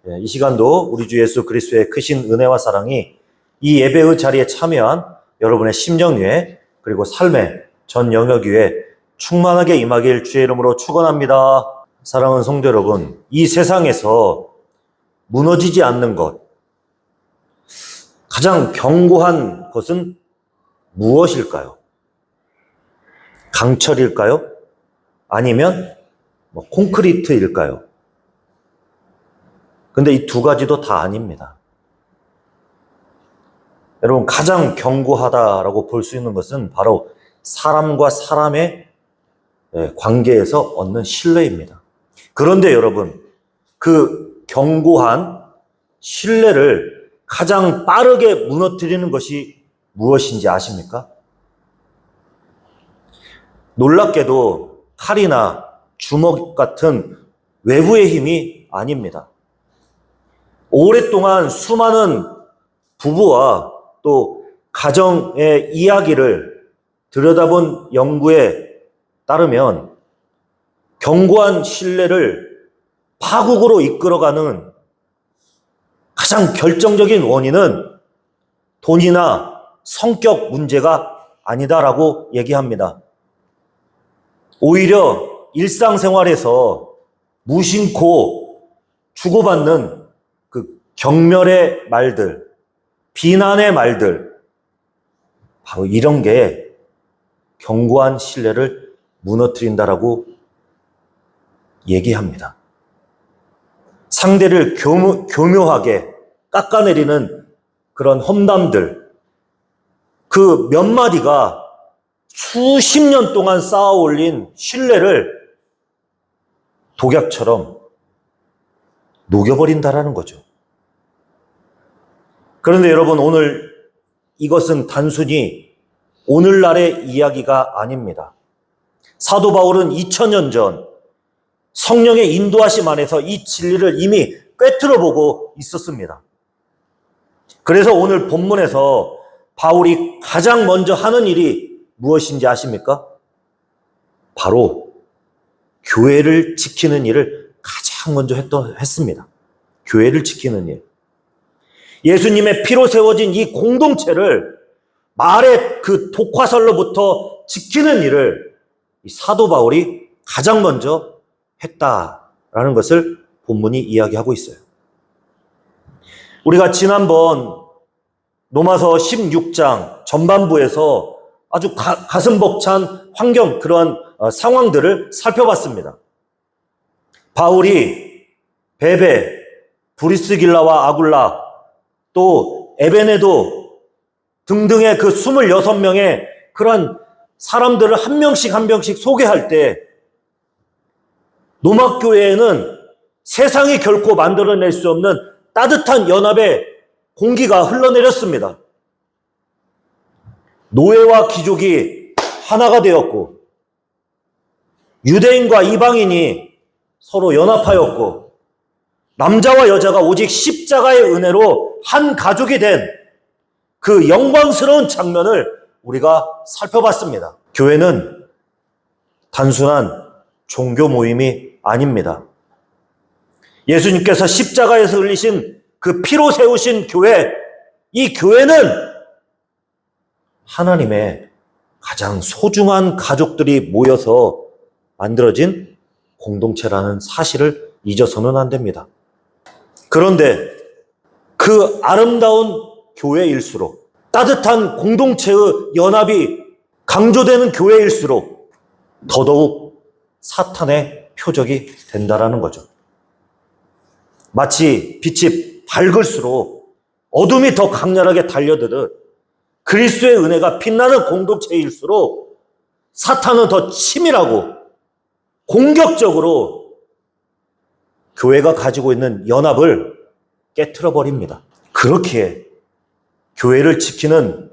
이 시간도 우리 주 예수 그리스도의 크신 은혜와 사랑이 이 예배의 자리에 참여한 여러분의 심령 위에 그리고 삶의 전 영역 위에 충만하게 임하길 주의 이름으로 축원합니다. 사랑하는 성도 여러분, 이 세상에서 무너지지 않는 것, 가장 견고한 것은 무엇일까요? 강철일까요? 아니면 콘크리트일까요? 근데 이 두 가지도 다 아닙니다. 여러분, 가장 견고하다라고 볼 수 있는 것은 바로 사람과 사람의 관계에서 얻는 신뢰입니다. 그런데 여러분, 그 견고한 신뢰를 가장 빠르게 무너뜨리는 것이 무엇인지 아십니까? 놀랍게도 칼이나 주먹 같은 외부의 힘이 아닙니다. 오랫동안 수많은 부부와 또 가정의 이야기를 들여다본 연구에 따르면 견고한 신뢰를 파국으로 이끌어가는 가장 결정적인 원인은 돈이나 성격 문제가 아니다라고 얘기합니다. 오히려 일상생활에서 무심코 주고받는 그 경멸의 말들, 비난의 말들, 바로 이런 게 견고한 신뢰를 무너뜨린다라고 얘기합니다. 상대를 교묘하게 깎아내리는 그런 험담들, 그 몇 마디가 수십 년 동안 쌓아 올린 신뢰를 독약처럼 녹여버린다라는 거죠. 그런데 여러분, 오늘 이것은 단순히 오늘날의 이야기가 아닙니다. 사도 바울은 2000년 전 성령의 인도하심 안에서 이 진리를 이미 꿰뚫어 보고 있었습니다. 그래서 오늘 본문에서 바울이 가장 먼저 하는 일이 무엇인지 아십니까? 바로 교회를 지키는 일을 가장 먼저 했습니다. 교회를 지키는 일. 예수님의 피로 세워진 이 공동체를 말의 그 독화살로부터 지키는 일을 이 사도 바울이 가장 먼저 했다라는 것을 본문이 이야기하고 있어요. 우리가 지난번 로마서 16장 전반부에서 아주 가슴 벅찬 환경, 그러한 상황들을 살펴봤습니다. 바울이 베베, 브리스길라와 아굴라, 또 에베네도 등등의 그 26명의 그런 사람들을 한 명씩 한 명씩 소개할 때 로마교회에는 세상이 결코 만들어낼 수 없는 따뜻한 연합의 공기가 흘러내렸습니다. 노예와 귀족이 하나가 되었고, 유대인과 이방인이 서로 연합하였고, 남자와 여자가 오직 십자가의 은혜로 한 가족이 된 그 영광스러운 장면을 우리가 살펴봤습니다. 교회는 단순한 종교 모임이 아닙니다. 예수님께서 십자가에서 흘리신 그 피로 세우신 교회, 이 교회는 하나님의 가장 소중한 가족들이 모여서 만들어진 공동체라는 사실을 잊어서는 안 됩니다. 그런데 그 아름다운 교회일수록, 따뜻한 공동체의 연합이 강조되는 교회일수록 더더욱 사탄의 표적이 된다라는 거죠. 마치 빛이 밝을수록 어둠이 더 강렬하게 달려드듯 그리스도의 은혜가 빛나는 공동체일수록 사탄은 더 치밀하고 공격적으로 교회가 가지고 있는 연합을 깨트려 버립니다. 그렇기에 교회를 지키는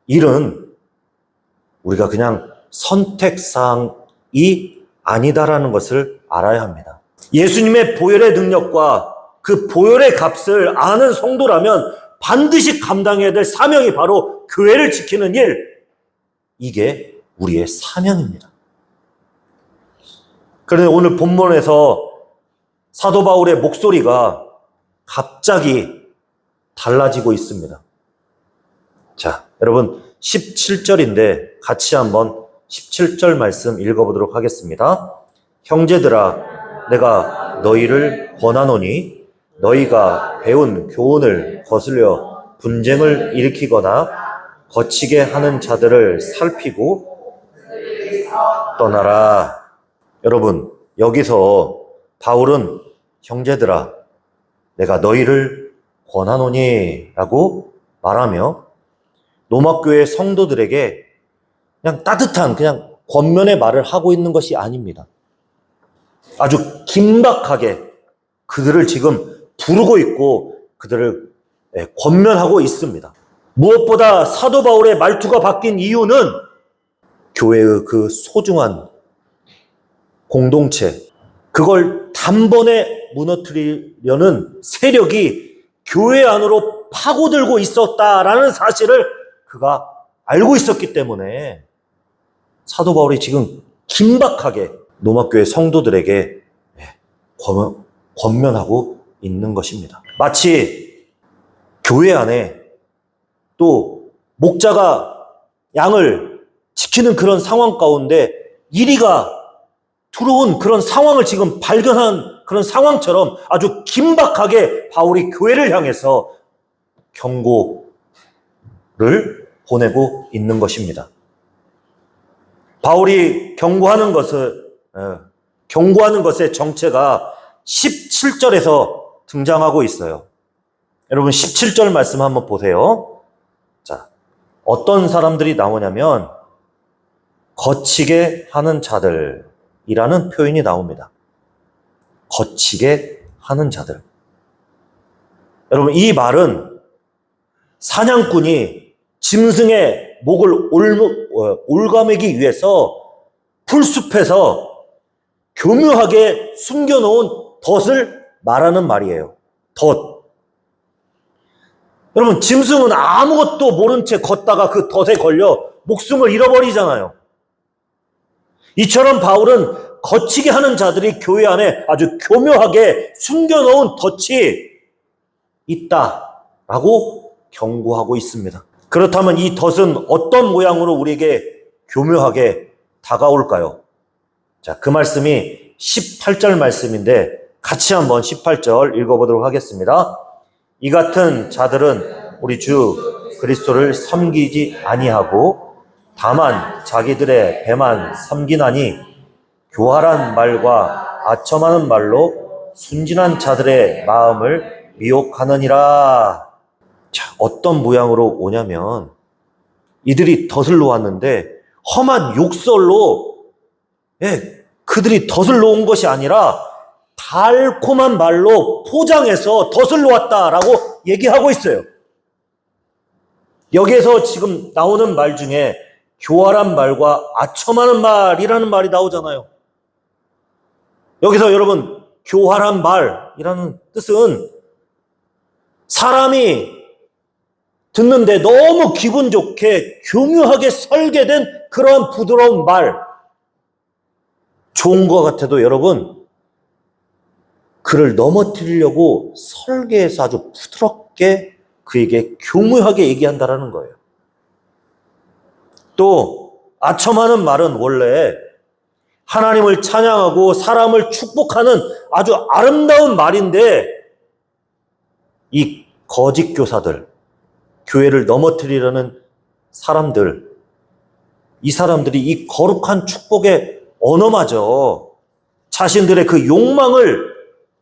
일은 우리가 그냥 선택사항이 아니다라는 것을 알아야 합니다. 예수님의 보혈의 능력과 그 보혈의 값을 아는 성도라면 반드시 감당해야 될 사명이 바로 교회를 지키는 일, 이게 우리의 사명입니다. 그런데 오늘 본문에서 사도 바울의 목소리가 갑자기 달라지고 있습니다. 자, 여러분 17절인데 같이 한번 17절 말씀 읽어보도록 하겠습니다. 형제들아, 내가 너희를 권하노니 너희가 배운 교훈을 거슬려 분쟁을 일으키거나 거치게 하는 자들을 살피고 떠나라. 여러분, 여기서 바울은 형제들아, 내가 너희를 권하노니 라고 말하며 로마교회 성도들에게 그냥 따뜻한 그냥 권면의 말을 하고 있는 것이 아닙니다. 아주 긴박하게 그들을 지금 부르고 있고 그들을 권면하고 있습니다. 무엇보다 사도 바울의 말투가 바뀐 이유는 교회의 그 소중한 공동체, 그걸 단번에 무너뜨리려는 세력이 교회 안으로 파고들고 있었다라는 사실을 그가 알고 있었기 때문에 사도 바울이 지금 긴박하게 로마교회 성도들에게 권면하고 있는 것입니다. 마치 교회 안에 또 목자가 양을 지키는 그런 상황 가운데 이리가 들어온 그런 상황을 지금 발견한 그런 상황처럼 아주 긴박하게 바울이 교회를 향해서 경고를 보내고 있는 것입니다. 바울이 경고하는 것의 정체가 17절에서 등장하고 있어요. 여러분 17절 말씀 한번 보세요. 자, 어떤 사람들이 나오냐면 거치게 하는 자들이라는 표현이 나옵니다. 거치게 하는 자들. 여러분 이 말은 사냥꾼이 짐승의 목을 올가매기 위해서 풀숲에서 교묘하게 숨겨놓은 덫을 말하는 말이에요. 덫. 여러분 짐승은 아무것도 모른 채 걷다가 그 덫에 걸려 목숨을 잃어버리잖아요. 이처럼 바울은 거치게 하는 자들이 교회 안에 아주 교묘하게 숨겨놓은 덫이 있다라고 경고하고 있습니다. 그렇다면 이 덫은 어떤 모양으로 우리에게 교묘하게 다가올까요? 자, 그 말씀이 18절 말씀인데 같이 한번 18절 읽어보도록 하겠습니다. 이 같은 자들은 우리 주 그리스도를 섬기지 아니하고 다만 자기들의 배만 섬기나니 교활한 말과 아첨하는 말로 순진한 자들의 마음을 미혹하느니라. 자, 어떤 모양으로 오냐면 이들이 덫을 놓았는데 험한 욕설로 그들이 덫을 놓은 것이 아니라 달콤한 말로 포장해서 덫을 놓았다라고 얘기하고 있어요. 여기에서 지금 나오는 말 중에 교활한 말과 아첨하는 말이라는 말이 나오잖아요. 여기서 여러분 교활한 말이라는 뜻은 사람이 듣는데 너무 기분 좋게 교묘하게 설계된 그런 부드러운 말, 좋은 것 같아도 여러분 그를 넘어뜨리려고 설계해서 아주 부드럽게 그에게 교묘하게 얘기한다라는 거예요. 또 아첨하는 말은 원래 하나님을 찬양하고 사람을 축복하는 아주 아름다운 말인데 이 거짓 교사들, 교회를 넘어뜨리려는 사람들, 이 사람들이 이 거룩한 축복의 언어마저 자신들의 그 욕망을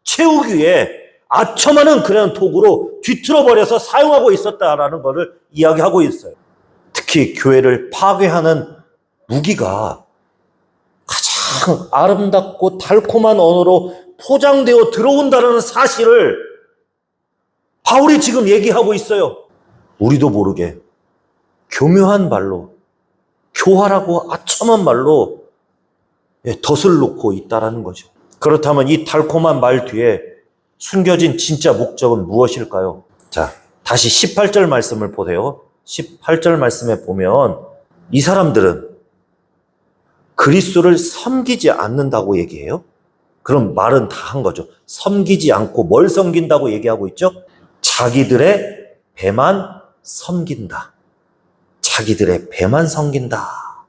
채우기 위해 아첨하는 그런 도구로 뒤틀어버려서 사용하고 있었다라는 것을 이야기하고 있어요. 특히 교회를 파괴하는 무기가 가장 아름답고 달콤한 언어로 포장되어 들어온다는 사실을 바울이 지금 얘기하고 있어요. 우리도 모르게 교묘한 말로, 교활하고 아첨한 말로 덫을 놓고 있다라는 거죠. 그렇다면 이 달콤한 말 뒤에 숨겨진 진짜 목적은 무엇일까요? 자, 다시 18절 말씀을 보세요. 18절 말씀에 보면 이 사람들은 그리스도를 섬기지 않는다고 얘기해요. 그럼 말은 다 한 거죠. 섬기지 않고 뭘 섬긴다고 얘기하고 있죠? 자기들의 배만 섬긴다. 자기들의 배만 섬긴다.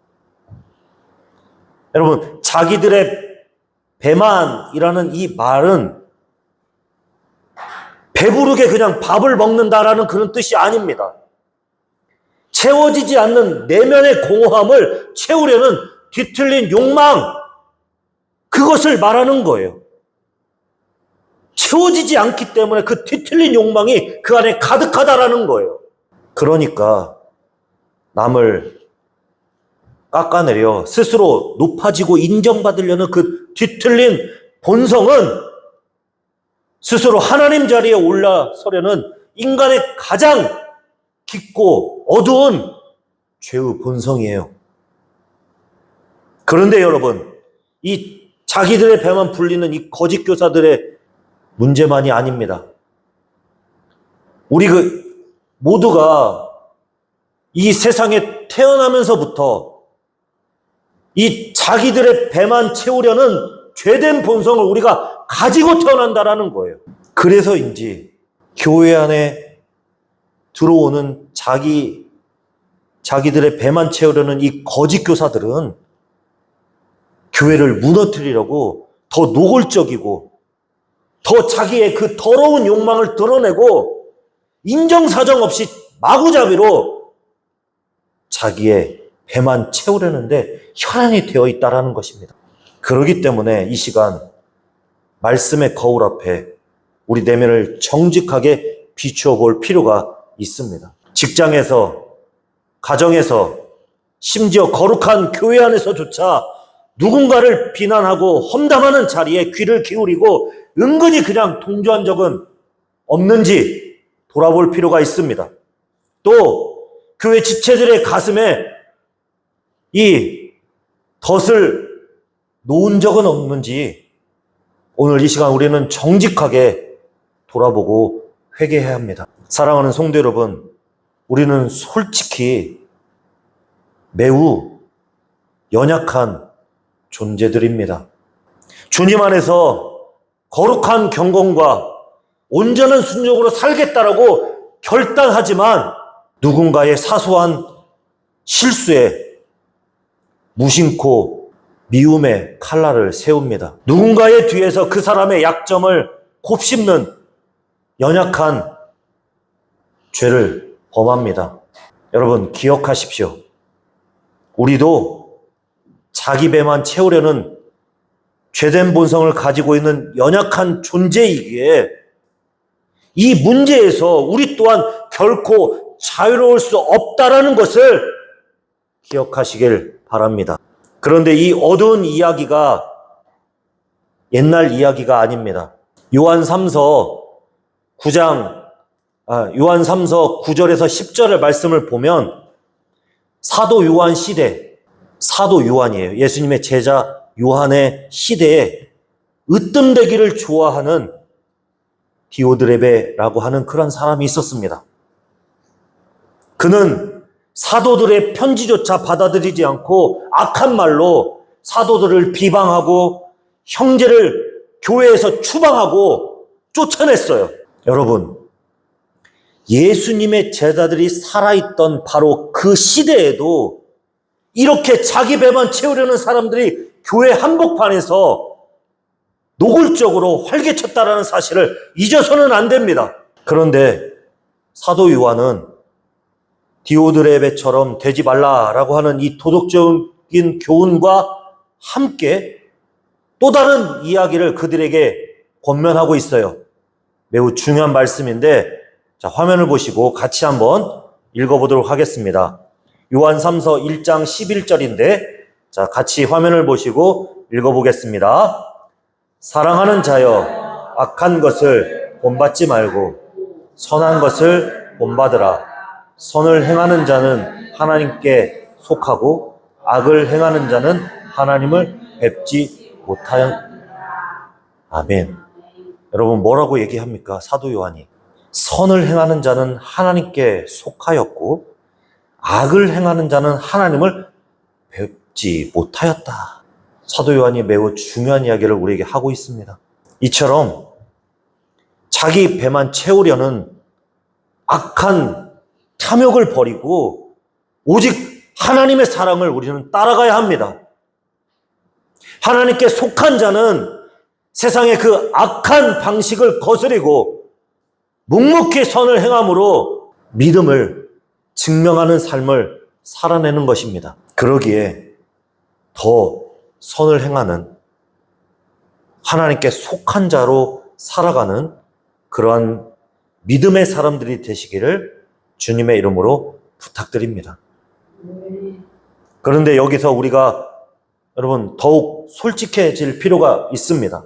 여러분, 자기들의 배만이라는 이 말은 배부르게 그냥 밥을 먹는다라는 그런 뜻이 아닙니다. 채워지지 않는 내면의 공허함을 채우려는 뒤틀린 욕망, 그것을 말하는 거예요. 채워지지 않기 때문에 그 뒤틀린 욕망이 그 안에 가득하다라는 거예요. 그러니까 남을 깎아내려 스스로 높아지고 인정받으려는 그 뒤틀린 본성은 스스로 하나님 자리에 올라서려는 인간의 가장 깊고 어두운 죄의 본성이에요. 그런데 여러분, 이 자기들의 배만 불리는 이 거짓 교사들의 문제만이 아닙니다. 우리 모두가 이 세상에 태어나면서부터 이 자기들의 배만 채우려는 죄된 본성을 우리가 가지고 태어난다라는 거예요. 그래서인지 교회 안에 들어오는 자기들의 배만 채우려는 이 거짓 교사들은 교회를 무너뜨리려고 더 노골적이고 더 자기의 그 더러운 욕망을 드러내고 인정사정 없이 마구잡이로 자기의 배만 채우려는데 혈안이 되어 있다라는 것입니다. 그렇기 때문에 이 시간 말씀의 거울 앞에 우리 내면을 정직하게 비추어 볼 필요가 있습니다. 직장에서, 가정에서, 심지어 거룩한 교회 안에서조차 누군가를 비난하고 험담하는 자리에 귀를 기울이고 은근히 그냥 동조한 적은 없는지 돌아볼 필요가 있습니다. 또 교회 지체들의 가슴에 이 덫을 놓은 적은 없는지 오늘 이 시간 우리는 정직하게 돌아보고 회개해야 합니다. 사랑하는 성도 여러분, 우리는 솔직히 매우 연약한 존재들입니다. 주님 안에서 거룩한 경건과 온전한 순종으로 살겠다라고 결단하지만 누군가의 사소한 실수에 무심코 미움의 칼날을 세웁니다. 누군가의 뒤에서 그 사람의 약점을 곱씹는 연약한 죄를 범합니다. 여러분 기억하십시오. 우리도 자기 배만 채우려는 죄된 본성을 가지고 있는 연약한 존재이기에 이 문제에서 우리 또한 결코 자유로울 수 없다라는 것을 기억하시길 바랍니다. 그런데 이 어두운 이야기가 옛날 이야기가 아닙니다. 요한 3서 9절에서 10절의 말씀을 보면 사도 요한 시대, 사도 요한이에요. 예수님의 제자 요한의 시대에 으뜸되기를 좋아하는 디오드레베라고 하는 그런 사람이 있었습니다. 그는 사도들의 편지조차 받아들이지 않고 악한 말로 사도들을 비방하고 형제를 교회에서 추방하고 쫓아냈어요. 여러분, 예수님의 제자들이 살아있던 바로 그 시대에도 이렇게 자기 배만 채우려는 사람들이 교회 한복판에서 노골적으로 활개쳤다라는 사실을 잊어서는 안 됩니다. 그런데 사도 요한은 디오드레베처럼 되지 말라라고 하는 이 도덕적인 교훈과 함께 또 다른 이야기를 그들에게 권면하고 있어요. 매우 중요한 말씀인데, 자, 화면을 보시고 같이 한번 읽어보도록 하겠습니다. 요한 3서 1장 11절인데, 자, 같이 화면을 보시고 읽어보겠습니다. 사랑하는 자여, 악한 것을 본받지 말고 선한 것을 본받으라. 선을 행하는 자는 하나님께 속하고 악을 행하는 자는 하나님을 뵙지 못하여. 아멘. 여러분 뭐라고 얘기합니까? 사도 요한이 선을 행하는 자는 하나님께 속하였고 악을 행하는 자는 하나님을 뵙지 못하였다. 사도 요한이 매우 중요한 이야기를 우리에게 하고 있습니다. 이처럼 자기 배만 채우려는 악한 탐욕을 버리고 오직 하나님의 사랑을 우리는 따라가야 합니다. 하나님께 속한 자는 세상의 그 악한 방식을 거스리고 묵묵히 선을 행함으로 믿음을 증명하는 삶을 살아내는 것입니다. 그러기에 더 선을 행하는 하나님께 속한 자로 살아가는 그러한 믿음의 사람들이 되시기를 주님의 이름으로 부탁드립니다. 그런데 여기서 우리가 여러분 더욱 솔직해질 필요가 있습니다.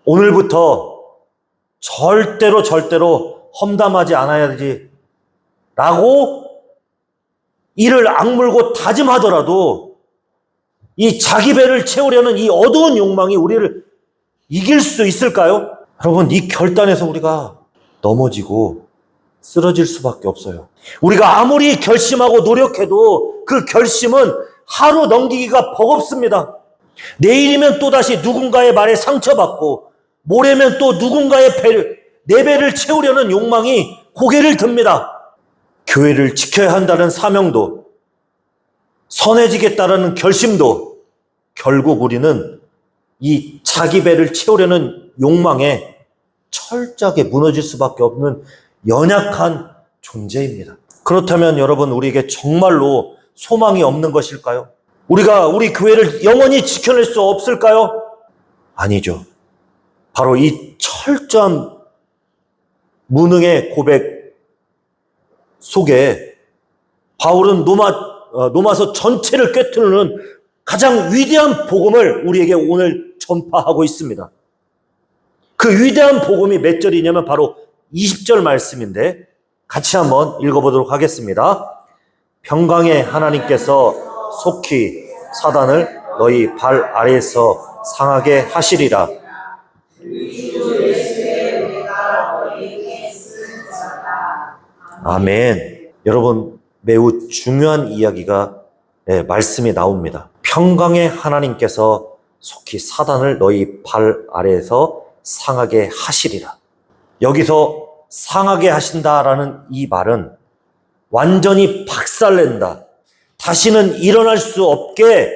오늘부터 절대로 험담하지 않아야지 라고 이를 악물고 다짐하더라도 이 자기 배를 채우려는 이 어두운 욕망이 우리를 이길 수 있을까요? 여러분, 이 결단에서 우리가 넘어지고 쓰러질 수밖에 없어요. 우리가 아무리 결심하고 노력해도 그 결심은 하루 넘기기가 버겁습니다. 내일이면 또다시 누군가의 말에 상처받고 모레면 또 누군가의 내 배를 채우려는 욕망이 고개를 듭니다. 교회를 지켜야 한다는 사명도 선해지겠다라는 결심도 결국 우리는 이 자기 배를 채우려는 욕망에 철저하게 무너질 수밖에 없는 연약한 존재입니다. 그렇다면 여러분, 우리에게 정말로 소망이 없는 것일까요? 우리가 우리 교회를 영원히 지켜낼 수 없을까요? 아니죠. 바로 이 철저한 무능의 고백 속에 바울은 로마서 전체를 꿰뚫는 가장 위대한 복음을 우리에게 오늘 전파하고 있습니다. 그 위대한 복음이 몇 절이냐면 바로 20절 말씀인데 같이 한번 읽어보도록 하겠습니다. 평강의 하나님께서 속히 사단을 너희 발 아래에서 상하게 하시리라. 아멘. 여러분, 매우 중요한 이야기가 말씀이 나옵니다. 평강의 하나님께서 속히 사단을 너희 발 아래에서 상하게 하시리라. 여기서 상하게 하신다라는 이 말은 완전히 박살낸다, 다시는 일어날 수 없게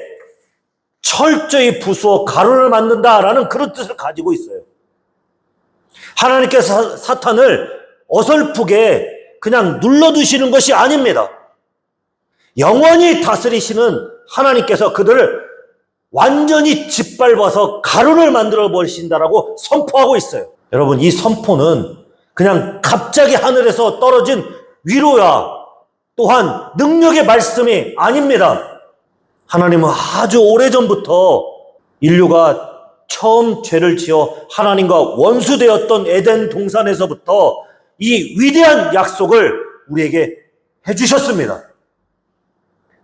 철저히 부수어 가루를 만든다라는 그런 뜻을 가지고 있어요. 하나님께서 사탄을 어설프게 그냥 눌러두시는 것이 아닙니다. 영원히 다스리시는 하나님께서 그들을 완전히 짓밟아서 가루를 만들어 버리신다라고 선포하고 있어요. 여러분, 이 선포는 그냥 갑자기 하늘에서 떨어진 위로야 또한 능력의 말씀이 아닙니다. 하나님은 아주 오래전부터 인류가 처음 죄를 지어 하나님과 원수되었던 에덴 동산에서부터 이 위대한 약속을 우리에게 해주셨습니다.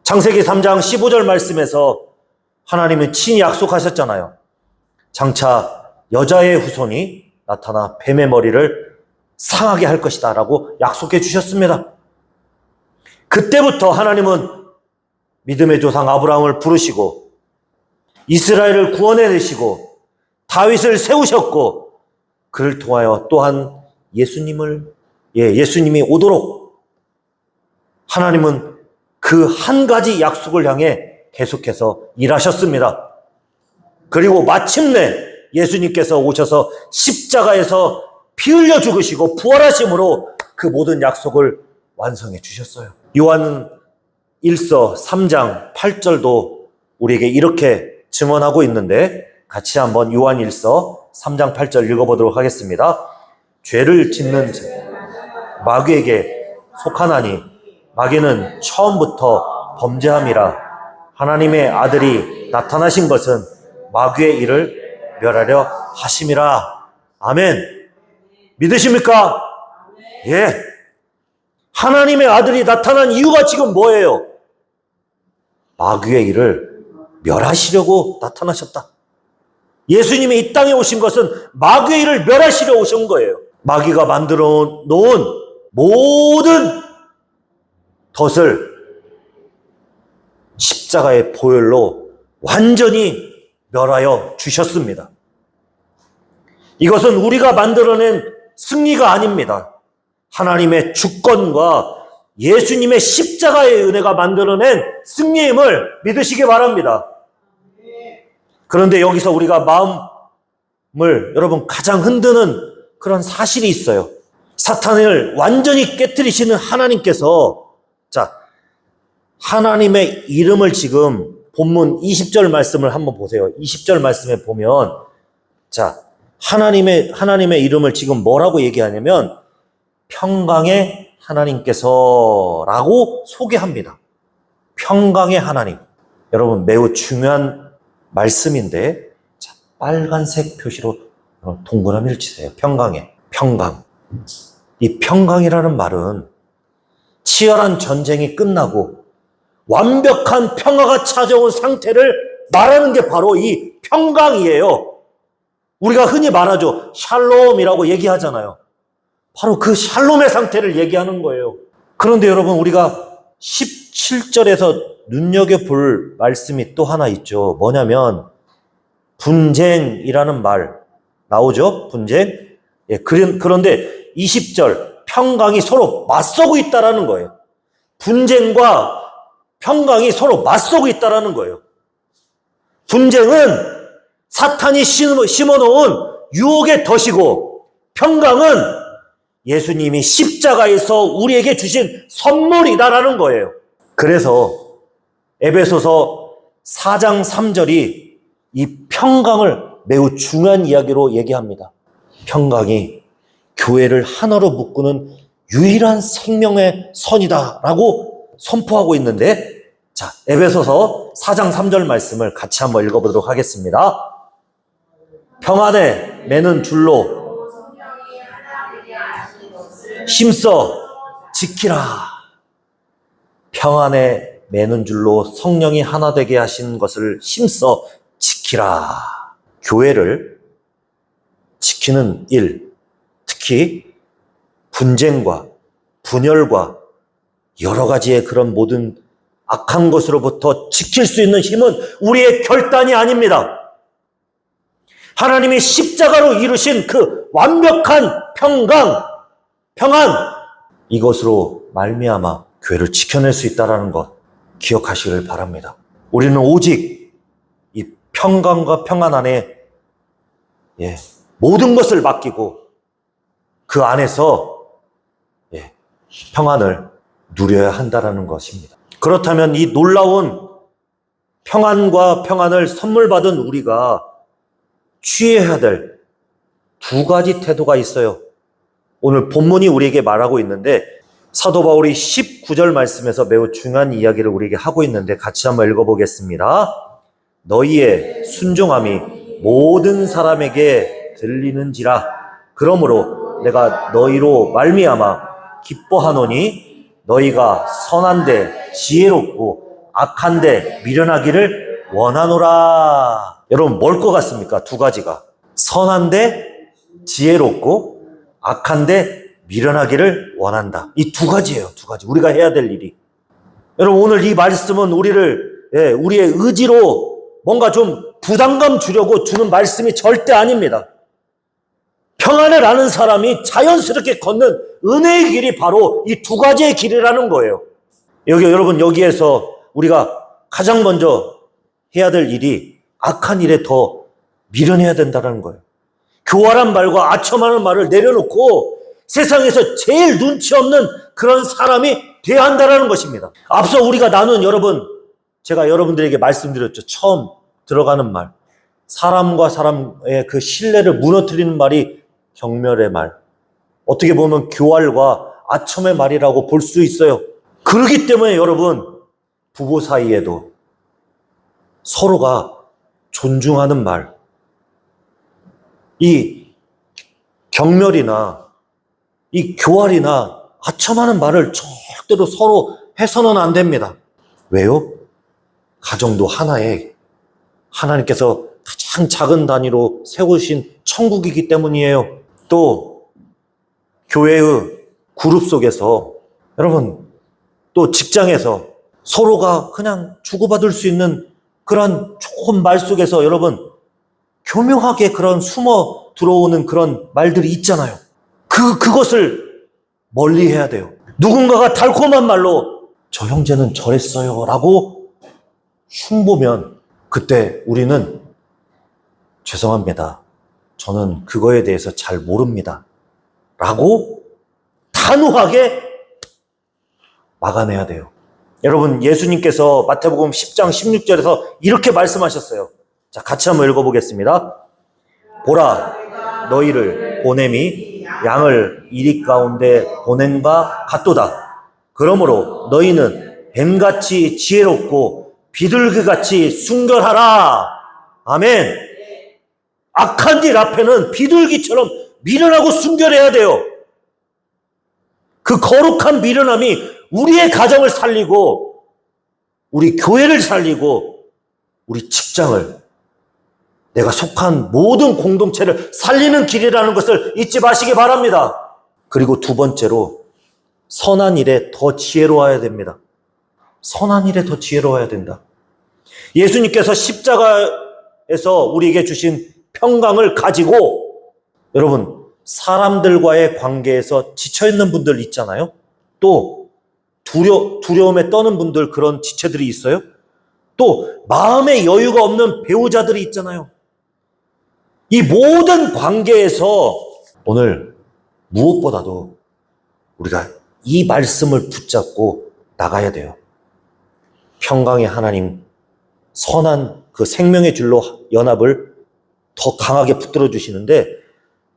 창세기 3장 15절 말씀에서 하나님은 친히 약속하셨잖아요. 장차 여자의 후손이 나타나 뱀의 머리를 상하게 할 것이다 라고 약속해 주셨습니다. 그때부터 하나님은 믿음의 조상 아브라함을 부르시고 이스라엘을 구원해내시고 다윗을 세우셨고 그를 통하여 또한 예수님이 오도록 하나님은 그 한 가지 약속을 향해 계속해서 일하셨습니다. 그리고 마침내 예수님께서 오셔서 십자가에서 피 흘려 죽으시고 부활하심으로 그 모든 약속을 완성해 주셨어요. 요한 1서 3장 8절도 우리에게 이렇게 증언하고 있는데 같이 한번 요한 1서 3장 8절 읽어보도록 하겠습니다. 죄를 짓는 마귀에게 속하나니 마귀는 처음부터 범죄함이라. 하나님의 아들이 나타나신 것은 마귀의 일을 멸하려 하심이라. 아멘. 믿으십니까? 예. 하나님의 아들이 나타난 이유가 지금 뭐예요? 마귀의 일을 멸하시려고 나타나셨다. 예수님이 이 땅에 오신 것은 마귀의 일을 멸하시려 오신 거예요. 마귀가 만들어 놓은 모든 덫을 십자가의 보혈로 완전히 멸하여 주셨습니다. 이것은 우리가 만들어낸 승리가 아닙니다. 하나님의 주권과 예수님의 십자가의 은혜가 만들어낸 승리임을 믿으시기 바랍니다. 그런데 여기서 우리가 마음을 여러분 가장 흔드는 그런 사실이 있어요. 사탄을 완전히 깨뜨리시는 하나님께서, 자, 하나님의 이름을 지금 본문 20절 말씀을 한번 보세요. 20절 말씀에 보면, 자, 하나님의 이름을 지금 뭐라고 얘기하냐면 평강의 하나님께서라고 소개합니다. 평강의 하나님. 여러분 매우 중요한 말씀인데, 자, 빨간색 표시로 동그라미를 치세요. 평강의 평강. 이 평강이라는 말은 치열한 전쟁이 끝나고 완벽한 평화가 찾아온 상태를 말하는 게 바로 이 평강이에요. 우리가 흔히 말하죠. 샬롬이라고 얘기하잖아요. 바로 그 샬롬의 상태를 얘기하는 거예요. 그런데 여러분 우리가 17절에서 눈여겨볼 말씀이 또 하나 있죠. 뭐냐면 분쟁이라는 말 나오죠. 분쟁. 예, 그런데 20절 평강이 서로 맞서고 있다라는 거예요. 분쟁과 평강이 서로 맞서고 있다라는 거예요. 분쟁은 사탄이 심어놓은 유혹의 덫이고, 평강은 예수님이 십자가에서 우리에게 주신 선물이다라는 거예요. 그래서 에베소서 4장 3절이 이 평강을 매우 중요한 이야기로 얘기합니다. 평강이 교회를 하나로 묶는 유일한 생명의 선이다라고 선포하고 있는데, 자, 에베소서 4장 3절 말씀을 같이 한번 읽어보도록 하겠습니다. 평안에 매는 줄로 힘써 지키라. 평안에 매는 줄로 성령이 하나 되게 하신 것을 힘써 지키라. 교회를 지키는 일, 특히 분쟁과 분열과 여러 가지의 그런 모든 악한 것으로부터 지킬 수 있는 힘은 우리의 결단이 아닙니다. 하나님이 십자가로 이루신 그 완벽한 평안, 이것으로 말미암아 교회를 지켜낼 수 있다는 것 기억하시길 바랍니다. 우리는 오직 이 평강과 평안 안에 모든 것을 맡기고 그 안에서 평안을 누려야 한다는 것입니다. 그렇다면 이 놀라운 평안과 평안을 선물 받은 우리가 취해야 될 두 가지 태도가 있어요. 오늘 본문이 우리에게 말하고 있는데, 사도 바울이 19절 말씀에서 매우 중요한 이야기를 우리에게 하고 있는데 같이 한번 읽어보겠습니다. 너희의 순종함이 모든 사람에게 들리는지라. 그러므로 내가 너희로 말미암아 기뻐하노니 너희가 선한데 지혜롭고 악한데 미련하기를 원하노라. 여러분 뭘 것 같습니까? 두 가지가. 선한데 지혜롭고 악한데 미련하기를 원한다. 이 두 가지예요. 두 가지. 우리가 해야 될 일이. 여러분 오늘 이 말씀은 우리의 의지로 뭔가 좀 부담감 주려고 주는 말씀이 절대 아닙니다. 평안을 아는 사람이 자연스럽게 걷는 은혜의 길이 바로 이 두 가지의 길이라는 거예요. 여러분 여기에서 우리가 가장 먼저 해야 될 일이 악한 일에 더 미련해야 된다는 거예요. 교활한 말과 아첨하는 말을 내려놓고 세상에서 제일 눈치 없는 그런 사람이 돼야 한다는 것입니다. 앞서 우리가 나눈 제가 여러분들에게 말씀드렸죠. 처음 들어가는 말. 사람과 사람의 그 신뢰를 무너뜨리는 말이 경멸의 말. 어떻게 보면 교활과 아첨의 말이라고 볼 수 있어요. 그렇기 때문에 여러분, 부부 사이에도 서로가 존중하는 말, 이 경멸이나 이 교활이나 아첨하는 말을 절대로 서로 해서는 안 됩니다. 왜요? 가정도 하나님께서 가장 작은 단위로 세우신 천국이기 때문이에요. 또 교회의 그룹 속에서 여러분 또 직장에서 서로가 그냥 주고받을 수 있는 그런 좋은 말 속에서 여러분 교묘하게 그런 숨어 들어오는 그런 말들이 있잖아요. 그것을 멀리 해야 돼요. 누군가가 달콤한 말로 저 형제는 저랬어요 라고 흉보면 그때 우리는 죄송합니다. 저는 그거에 대해서 잘 모릅니다. 라고 단호하게 막아내야 돼요. 여러분, 예수님께서 마태복음 10장 16절에서 이렇게 말씀하셨어요. 자, 같이 한번 읽어보겠습니다. 보라, 너희를 보냄이 양을 이리 가운데 보냄과 같도다. 그러므로 너희는 뱀같이 지혜롭고 비둘기같이 순결하라. 아멘. 악한 일 앞에는 비둘기처럼 미련하고 순결해야 돼요. 그 거룩한 미련함이 우리의 가정을 살리고 우리 교회를 살리고 우리 직장을 내가 속한 모든 공동체를 살리는 길이라는 것을 잊지 마시기 바랍니다. 그리고 두 번째로 선한 일에 더 지혜로워야 됩니다. 선한 일에 더 지혜로워야 된다. 예수님께서 십자가에서 우리에게 주신 평강을 가지고 여러분 사람들과의 관계에서 지쳐있는 분들 있잖아요. 또 두려움에 떠는 분들 그런 지체들이 있어요. 또 마음의 여유가 없는 배우자들이 있잖아요. 이 모든 관계에서 오늘 무엇보다도 우리가 이 말씀을 붙잡고 나가야 돼요. 평강의 하나님, 선한 그 생명의 줄로 연합을 더 강하게 붙들어 주시는데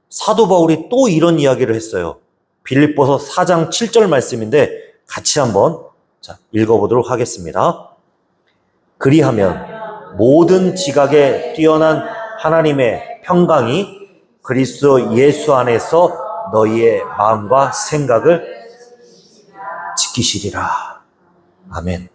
사도 바울이 또 이런 이야기를 했어요. 빌립보서 4장 7절 말씀인데 같이 한번 읽어보도록 하겠습니다. 그리하면 모든 지각에 뛰어난 하나님의 평강이 그리스도 예수 안에서 너희의 마음과 생각을 지키시리라. 아멘.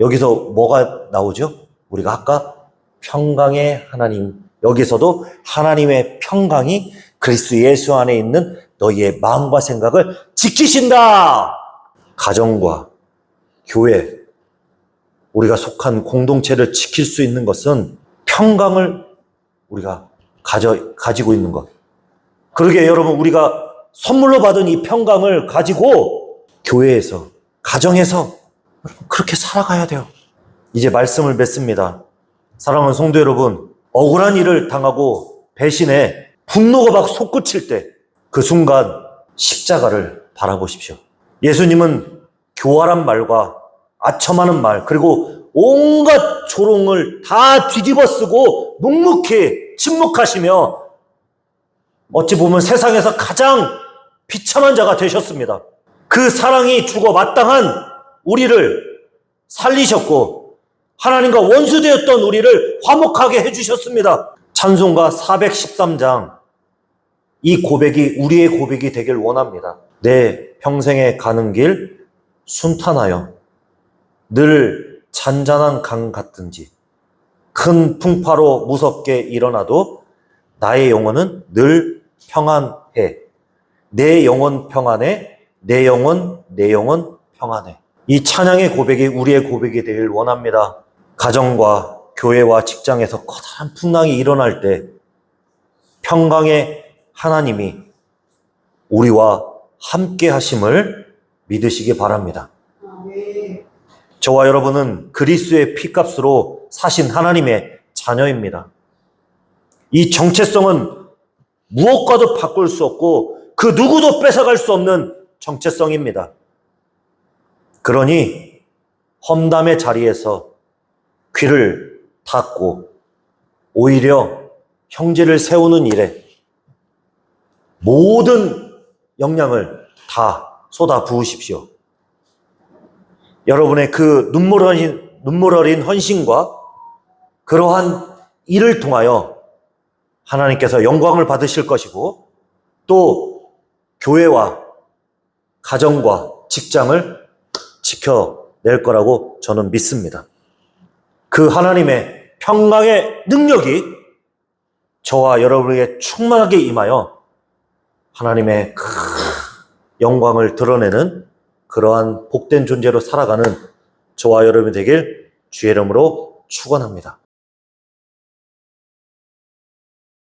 여기서 뭐가 나오죠? 우리가 아까 평강의 하나님, 여기서도 하나님의 평강이 그리스도 예수 안에 있는 너희의 마음과 생각을 지키신다. 가정과 교회, 우리가 속한 공동체를 지킬 수 있는 것은 평강을 우리가 가지고 있는 것. 그러게 여러분, 우리가 선물로 받은 이 평강을 가지고 교회에서, 가정에서 그렇게 살아가야 돼요. 이제 말씀을 맺습니다. 사랑하는 성도 여러분, 억울한 일을 당하고 배신해 분노가 막 솟구칠 때 그 순간 십자가를 바라보십시오. 예수님은 교활한 말과 아첨하는 말 그리고 온갖 조롱을 다 뒤집어 쓰고 묵묵히 침묵하시며 어찌 보면 세상에서 가장 비참한 자가 되셨습니다. 그 사랑이 주고 마땅한 우리를 살리셨고 하나님과 원수되었던 우리를 화목하게 해주셨습니다. 찬송가 413장, 이 고백이 우리의 고백이 되길 원합니다. 내 평생에 가는 길 순탄하여 늘 잔잔한 강 같든지 큰 풍파로 무섭게 일어나도 나의 영혼은 늘 평안해. 내 영혼 평안해. 내 영혼 평안해. 이 찬양의 고백이 우리의 고백이 되길 원합니다. 가정과 교회와 직장에서 커다란 풍랑이 일어날 때 평강의 하나님이 우리와 함께 하심을 믿으시기 바랍니다. 저와 여러분은 그리스도의 피값으로 사신 하나님의 자녀입니다. 이 정체성은 무엇과도 바꿀 수 없고 그 누구도 뺏어갈 수 없는 정체성입니다. 그러니 험담의 자리에서 귀를 닫고 오히려 형제를 세우는 일에 모든 역량을 다 쏟아 부으십시오. 여러분의 그 눈물 어린 헌신과 그러한 일을 통하여 하나님께서 영광을 받으실 것이고 또 교회와 가정과 직장을 지켜낼 거라고 저는 믿습니다. 그 하나님의 평강의 능력이 저와 여러분에게 충만하게 임하여 하나님의 큰 영광을 드러내는 그러한 복된 존재로 살아가는 저와 여러분이 되길 주의 이름으로 축원합니다.